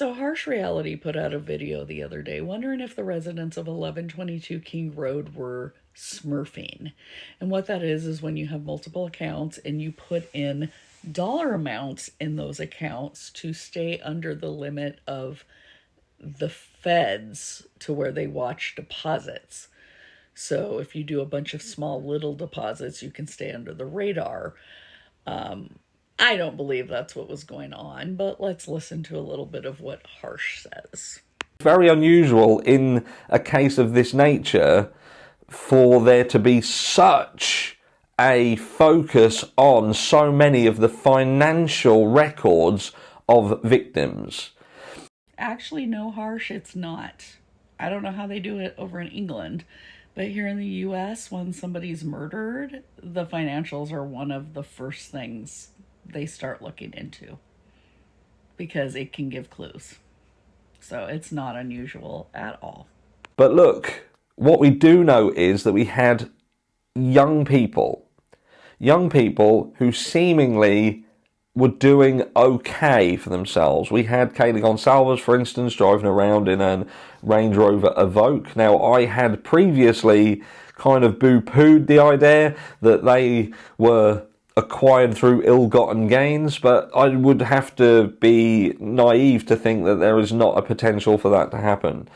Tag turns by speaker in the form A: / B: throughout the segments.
A: So Harsh Reality put out a video the other day wondering if the residents of 1122 King Road were smurfing. And what that is when you have multiple accounts and you put in dollar amounts in those accounts to stay under the limit of the feds to where they watch deposits. So if you do a bunch of small little deposits, you can stay under the radar. I don't believe that's what was going on, but let's listen to a little bit of what Harsh says.
B: Very unusual in a case of this nature for there to be such a focus on so many of the financial records of victims.
A: Actually, no, Harsh, it's not. I don't know how they do it over in England, but here in the US, when somebody's murdered, the financials are one of the first things they start looking into because it can give clues. So it's not unusual at all.
B: But look, what we do know is that we had young people who seemingly were doing okay for themselves. We had Kaylee Gonsalves, for instance, driving around in a Range Rover Evoque. Now, I had previously kind of poo-pooed the idea that they were acquired through ill-gotten gains, but I would have to be naive to think that there is not a potential for that to happen.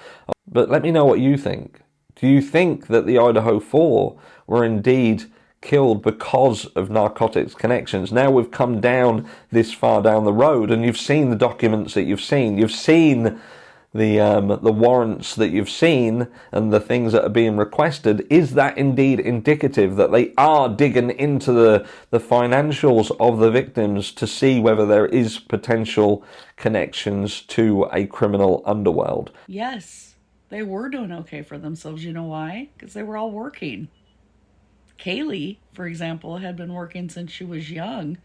B: But let me know what you think. Do you think that the Idaho 4 were indeed killed because of narcotics connections? Now we've come down this far down the road and you've seen the documents that you've seen. You've seen the warrants that you've seen and the things that are being requested. Is that indeed indicative that they are digging into the financials of the victims to see whether there is potential connections to a criminal underworld?
A: Yes, they were doing okay for themselves. You know why? Because they were all working. Kaylee, for example, had been working since she was young.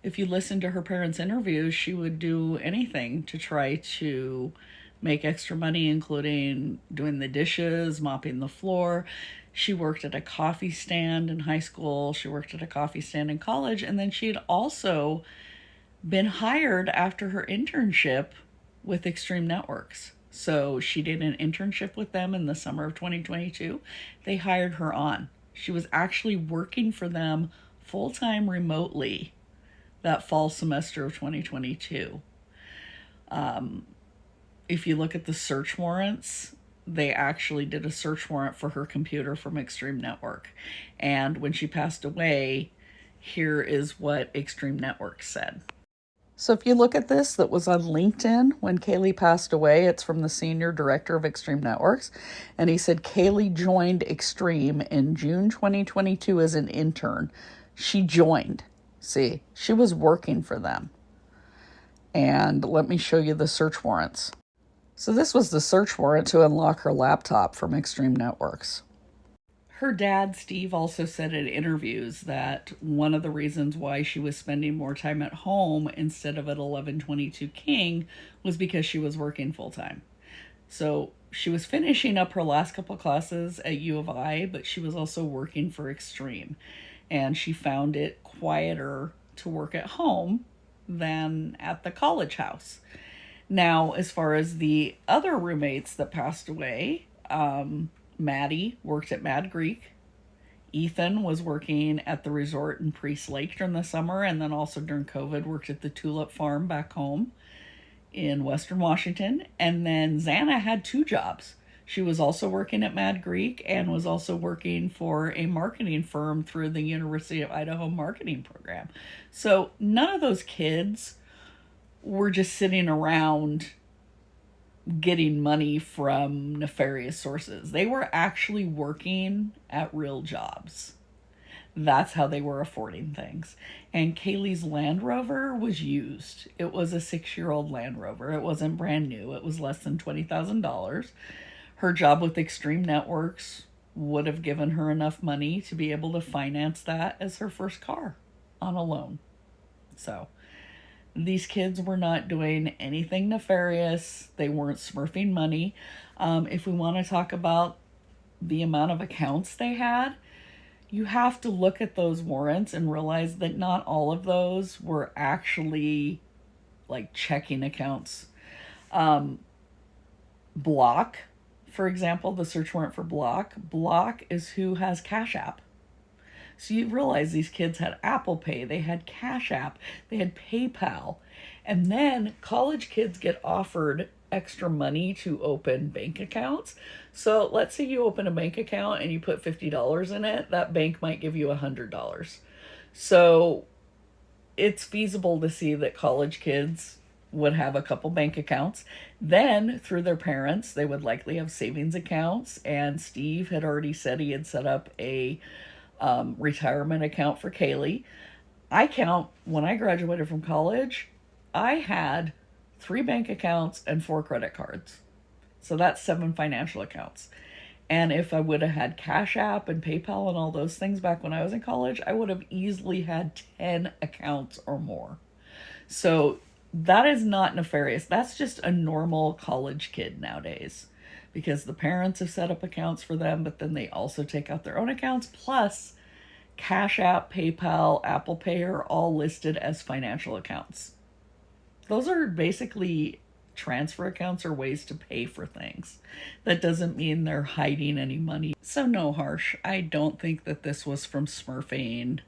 A: If you listen to her parents' interviews, she would do anything to try to make extra money, including doing the dishes, mopping the floor. She worked at a coffee stand in high school. She worked at a coffee stand in college. And then she had also been hired after her internship with Extreme Networks. So she did an internship with them in the summer of 2022. They hired her on. She was actually working for them full-time remotely that fall semester of 2022. If you look at the search warrants, they actually did a search warrant for her computer from Extreme Network. And when she passed away, here is what Extreme Network said. So if you look at this, that was on LinkedIn when Kaylee passed away. It's from the senior director of Extreme Networks. And he said Kaylee joined Extreme in June 2022 as an intern. She joined. See, she was working for them. And let me show you the search warrants. So this was the search warrant to unlock her laptop from Extreme Networks. Her dad, Steve, also said in interviews that one of the reasons why she was spending more time at home instead of at 1122 King was because she was working full-time. So she was finishing up her last couple classes at U of I, but she was also working for Extreme. And she found it quieter to work at home than at the college house. Now, as far as the other roommates that passed away, Maddie worked at Mad Greek. Ethan was working at the resort in Priest Lake during the summer, and then also during COVID worked at the Tulip Farm back home in Western Washington. And then Xana had 2 jobs. She was also working at Mad Greek and was also working for a marketing firm through the University of Idaho marketing program. So none of those kids were just sitting around getting money from nefarious sources. They were actually working at real jobs. That's how they were affording things. And Kaylee's Land Rover was used. It was a 6-year-old Land Rover. It wasn't brand new. It was less than $20,000. Her job with Extreme Networks would have given her enough money to be able to finance that as her first car on a loan. So these kids were not doing anything nefarious. They weren't smurfing money. If we want to talk about the amount of accounts they had, you have to look at those warrants and realize that not all of those were actually like checking accounts. Block, for example, the search warrant for Block is who has Cash App. So you realize these kids had Apple Pay, they had Cash App, they had PayPal. And then college kids get offered extra money to open bank accounts. So let's say you open a bank account and you put $50 in it, that bank might give you $100. So it's feasible to see that college kids would have a couple bank accounts. Then, through their parents, they would likely have savings accounts. And Steve had already said he had set up a retirement account for Kaylee. I count when I graduated from college, I had 3 bank accounts and 4 credit cards. So that's 7 financial accounts. And if I would have had Cash App and PayPal and all those things back when I was in college, I would have easily had 10 accounts or more. So that is not nefarious. That's just a normal college kid nowadays because the parents have set up accounts for them, but then they also take out their own accounts. Plus, Cash App, PayPal, Apple Pay are all listed as financial accounts. Those are basically transfer accounts or ways to pay for things. That doesn't mean they're hiding any money. So, no, Harsh, I don't think that this was from smurfing.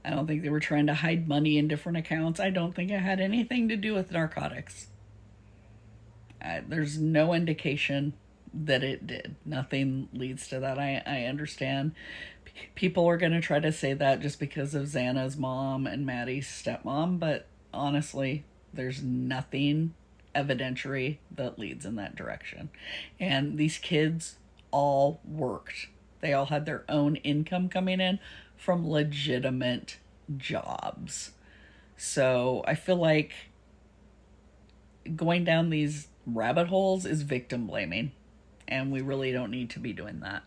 A: I don't think they were trying to hide money in different accounts. I don't think it had anything to do with narcotics. There's no indication that it did. Nothing leads to that. I understand people are going to try to say that just because of Xana's mom and Maddie's stepmom, but honestly, there's nothing evidentiary that leads in that direction. And these kids all worked. They all had their own income coming in from legitimate jobs. So I feel like going down these rabbit holes is victim blaming, and we really don't need to be doing that.